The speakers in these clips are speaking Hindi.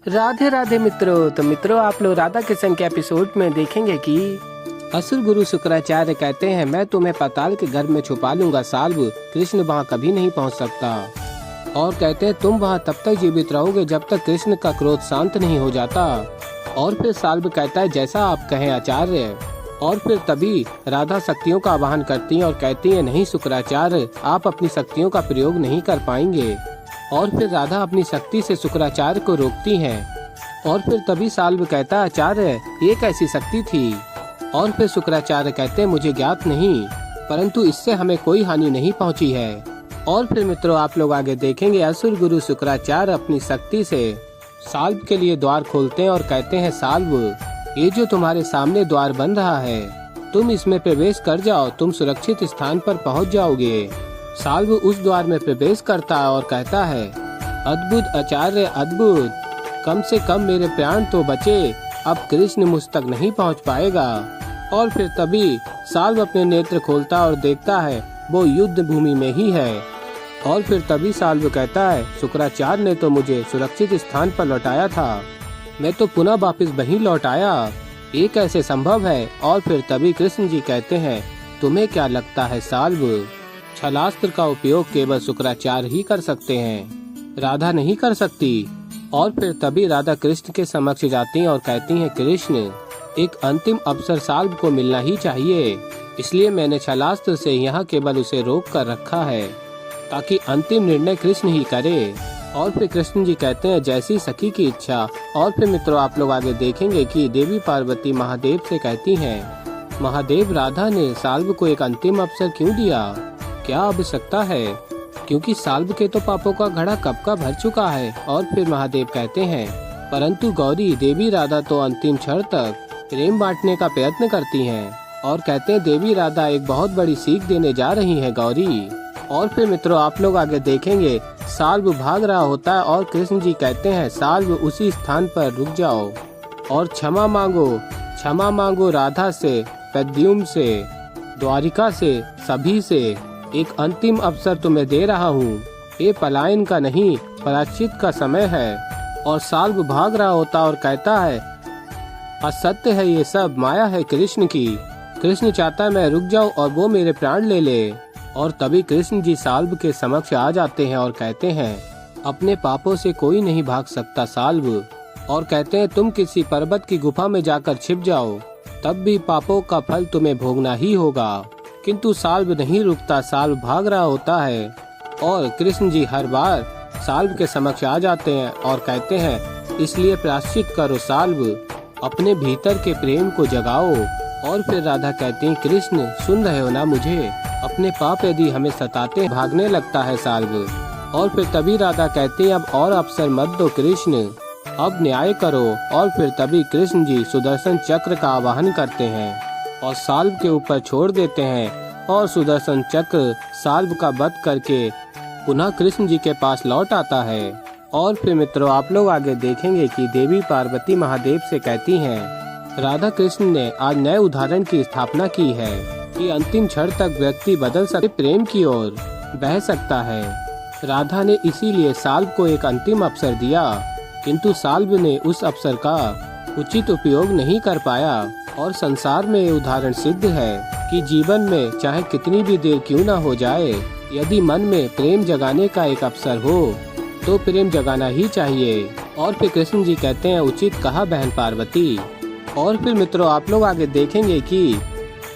राधे राधे मित्रों। तो मित्रों, आप लोग राधा कृष्ण के एपिसोड में देखेंगे कि असुर गुरु शुक्राचार्य कहते हैं, मैं तुम्हें पाताल के गर्भ में छुपा लूंगा साल्व, कृष्ण वहाँ कभी नहीं पहुँच सकता। और कहते हैं तुम वहाँ तब तक जीवित रहोगे जब तक कृष्ण का क्रोध शांत नहीं हो जाता। और फिर साल्व कहता है जैसा आप कहें आचार्य। और फिर तभी राधा शक्तियों का आवाहन करती हैं और कहती है नहीं शुक्राचार्य, आप अपनी शक्तियों का प्रयोग नहीं कर पाएंगे। और फिर राधा अपनी शक्ति से शुक्राचार्य को रोकती हैं। और फिर तभी साल्व कहता है आचार्य ये कैसी शक्ति थी। और फिर शुक्राचार्य कहते हैं मुझे ज्ञात नहीं, परंतु इससे हमें कोई हानि नहीं पहुंची है। और फिर मित्रों, आप लोग आगे देखेंगे असुर गुरु शुक्राचार्य अपनी शक्ति से साल्व के लिए द्वार खोलते हैं और कहते हैं साल्व, ये जो तुम्हारे सामने द्वार बन रहा है तुम इसमें प्रवेश कर जाओ, तुम सुरक्षित स्थान पर पहुंच जाओगे। साल्व उस द्वार में प्रवेश करता है और कहता है अद्भुत आचार्य अद्भुत, कम से कम मेरे प्राण तो बचे, अब कृष्ण मुझ तक नहीं पहुंच पाएगा। और फिर तभी साल्व अपने नेत्र खोलता और देखता है वो युद्ध भूमि में ही है। और फिर तभी साल्व कहता है शुक्राचार्य ने तो मुझे सुरक्षित स्थान पर लौटाया था, मैं तो पुनः वापस वहीं लौट आया, ये कैसे संभव है। और फिर तभी कृष्ण जी कहते हैं तुम्हें क्या लगता है साल्व, छलास्त्र का उपयोग केवल शुक्राचार्य ही कर सकते हैं, राधा नहीं कर सकती। और फिर तभी राधा कृष्ण के समक्ष जाती हैं और कहती हैं कृष्ण, एक अंतिम अवसर साल्व को मिलना ही चाहिए, इसलिए मैंने छलास्त्र से यहाँ केवल उसे रोक कर रखा है ताकि अंतिम निर्णय कृष्ण ही करे। और फिर कृष्ण जी कहते हैं जैसी सखी की इच्छा। और फिर मित्रों, आप लोग आगे देखेंगे कि देवी पार्वती महादेव से कहती हैं महादेव, राधा ने साल्व को एक अंतिम अवसर क्यों दिया, क्या आवश्यकता है, क्योंकि साल्व के तो पापों का घड़ा कब का भर चुका है। और फिर महादेव कहते हैं परंतु गौरी, देवी राधा तो अंतिम क्षण तक प्रेम बांटने का प्रयत्न करती हैं। और कहते हैं देवी राधा एक बहुत बड़ी सीख देने जा रही है गौरी। और फिर मित्रों, आप लोग आगे देखेंगे साल्व भाग रहा होता है और कृष्ण जी कहते हैं साल्व उसी स्थान पर रुक जाओ और क्षमा मांगो राधा से, प्रद्युम्न से, द्वारिका से, सभी से, एक अंतिम अवसर तुम्हें दे रहा हूँ, ये पलायन का नहीं प्रायश्चित का समय है। और साल्व भाग रहा होता और कहता है असत्य है ये सब, माया है कृष्ण की, कृष्ण चाहता है मैं रुक जाऊं और वो मेरे प्राण ले ले। और तभी कृष्ण जी साल्व के समक्ष आ जाते हैं और कहते हैं अपने पापों से कोई नहीं भाग सकता साल्व। और कहते हैं तुम किसी पर्वत की गुफा में जाकर छिप जाओ, तब भी पापों का फल तुम्हें भोगना ही होगा। किंतु साल्व नहीं रुकता, साल्व भाग रहा होता है। और कृष्ण जी हर बार साल्व के समक्ष आ जाते हैं और कहते हैं इसलिए प्रायश्चित करो साल्व, अपने भीतर के प्रेम को जगाओ। और फिर राधा कहती है कृष्ण सुन रहे हो ना मुझे, अपने पाप यदि हमें सताते भागने लगता है साल्व। और फिर तभी राधा कहती है अब और अवसर मत दो कृष्ण, अब न्याय करो। और फिर तभी कृष्ण जी सुदर्शन चक्र का आवाहन करते हैं और साल्व के ऊपर छोड़ देते हैं। और सुदर्शन चक्र साल्व का वध करके पुनः कृष्ण जी के पास लौट आता है। और फिर मित्रों, आप लोग आगे देखेंगे कि देवी पार्वती महादेव से कहती हैं राधा कृष्ण ने आज नए उदाहरण की स्थापना की है कि अंतिम क्षण तक व्यक्ति बदल सकते, प्रेम की ओर बह सकता है। राधा ने इसीलिए साल्व को एक अंतिम अवसर दिया, किंतु साल्व ने उस अवसर का उचित उपयोग नहीं कर पाया। और संसार में ये उदाहरण सिद्ध है कि जीवन में चाहे कितनी भी देर क्यों न हो जाए, यदि मन में प्रेम जगाने का एक अवसर हो तो प्रेम जगाना ही चाहिए। और फिर कृष्ण जी कहते हैं उचित कहा बहन पार्वती। और फिर मित्रों, आप लोग आगे देखेंगे कि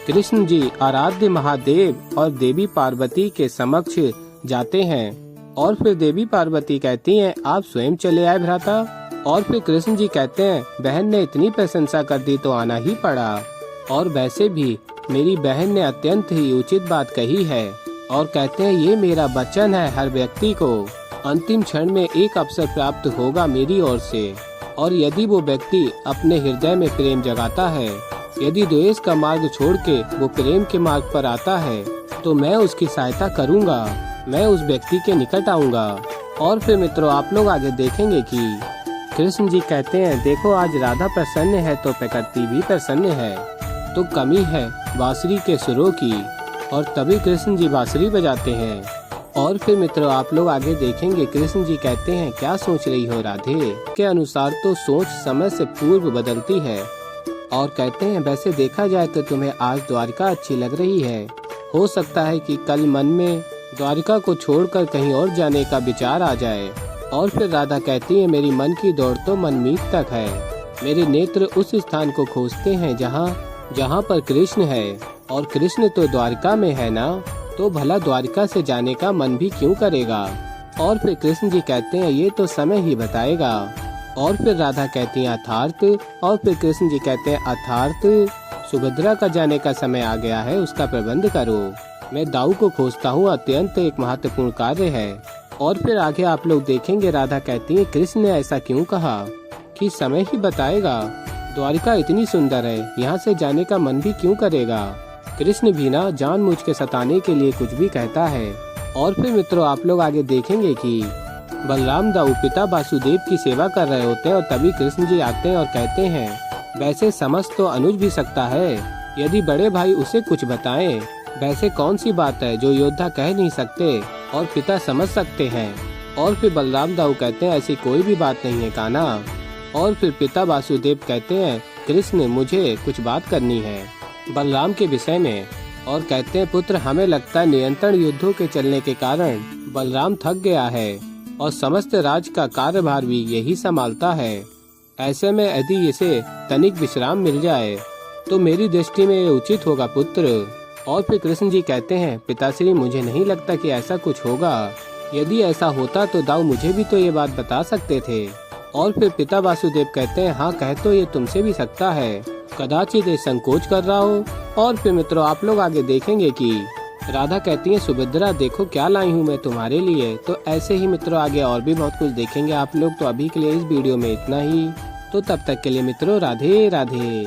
कृष्ण जी आराध्य महादेव और देवी पार्वती के समक्ष जाते हैं। और फिर देवी पार्वती कहती हैं आप स्वयं चले आए भ्राता। और फिर कृष्ण जी कहते हैं बहन ने इतनी प्रशंसा कर दी तो आना ही पड़ा, और वैसे भी मेरी बहन ने अत्यंत ही उचित बात कही है। और कहते हैं ये मेरा वचन है, हर व्यक्ति को अंतिम क्षण में एक अवसर प्राप्त होगा मेरी ओर से। और यदि वो व्यक्ति अपने हृदय में प्रेम जगाता है, यदि द्वेष का मार्ग छोड़ के वो प्रेम के मार्ग पर आता है, तो मैं उसकी सहायता करूंगा, मैं उस व्यक्ति के निकट आऊंगा। और फिर मित्रों, आप लोग आगे देखेंगे कि कृष्ण जी कहते हैं देखो आज राधा प्रसन्न है तो प्रकृति भी प्रसन्न है, तो कमी है बांसुरी के सुरों की। और तभी कृष्ण जी बांसुरी बजाते हैं और फिर मित्रों आप लोग आगे देखेंगे कृष्ण जी कहते हैं क्या सोच रही हो राधे। के अनुसार तो सोच समय से पूर्व बदलती है, और कहते हैं वैसे देखा जाए तो तुम्हें आज द्वारिका अच्छी लग रही है। हो सकता है कि कल मन में द्वारिका को छोड़कर कहीं और जाने का विचार आ जाए। और फिर राधा कहती है मेरी मन की दौड़ तो मनमीत तक है। मेरे नेत्र उस स्थान को खोजते हैं जहाँ पर कृष्ण है, और कृष्ण तो द्वारिका में है ना, तो भला द्वारिका से जाने का मन भी क्यों करेगा। और फिर कृष्ण जी कहते हैं ये तो समय ही बताएगा। और फिर राधा कहती है अर्थात, और फिर कृष्ण जी कहते हैं अर्थात सुभद्रा का जाने का समय आ गया है, उसका प्रबंध करो। मैं दाऊ को खोजता हूँ, अत्यंत एक महत्वपूर्ण कार्य है। और फिर आगे आप लोग देखेंगे राधा कहती है कृष्ण ने ऐसा क्यों कहा कि समय ही बताएगा। द्वारिका इतनी सुंदर है, यहाँ से जाने का मन भी क्यों करेगा। कृष्ण भी ना जानबूझ के सताने के लिए कुछ भी कहता है। और फिर मित्रों आप लोग आगे देखेंगे कि बलराम दाऊ पिता वासुदेव की सेवा कर रहे होते हैं, और तभी कृष्ण जी आते हैं और कहते हैं वैसे समझ तो अनुज भी सकता है, यदि बड़े भाई उसे कुछ बताएं। वैसे कौन सी बात है जो योद्धा कह नहीं सकते और पिता समझ सकते हैं। और फिर बलराम दाऊ कहते हैं ऐसी कोई भी बात नहीं है कान्हा। और फिर पिता वासुदेव कहते हैं कृष्ण मुझे कुछ बात करनी है बलराम के विषय में। और कहते हैं पुत्र हमें लगता है निरंतर युद्धों के चलने के कारण बलराम थक गया है, और समस्त राज का कार्यभार भी यही संभालता है। ऐसे में यदि इसे तनिक विश्राम मिल जाए तो मेरी दृष्टि में ये उचित होगा पुत्र। और फिर कृष्ण जी कहते हैं पिताश्री मुझे नहीं लगता कि ऐसा कुछ होगा। यदि ऐसा होता तो दाऊ मुझे भी तो ये बात बता सकते थे। और फिर पिता वासुदेव कहते हैं हाँ कह तो ये तुमसे भी सकता है, कदाचित ये संकोच कर रहा हो। और फिर मित्रों आप लोग आगे देखेंगे कि राधा कहती है सुभद्रा देखो क्या लाई हूँ मैं तुम्हारे लिए। तो ऐसे ही मित्रों आगे और भी बहुत कुछ देखेंगे आप लोग। तो अभी के लिए इस वीडियो में इतना ही। तो तब तक के लिए मित्रों राधे राधे।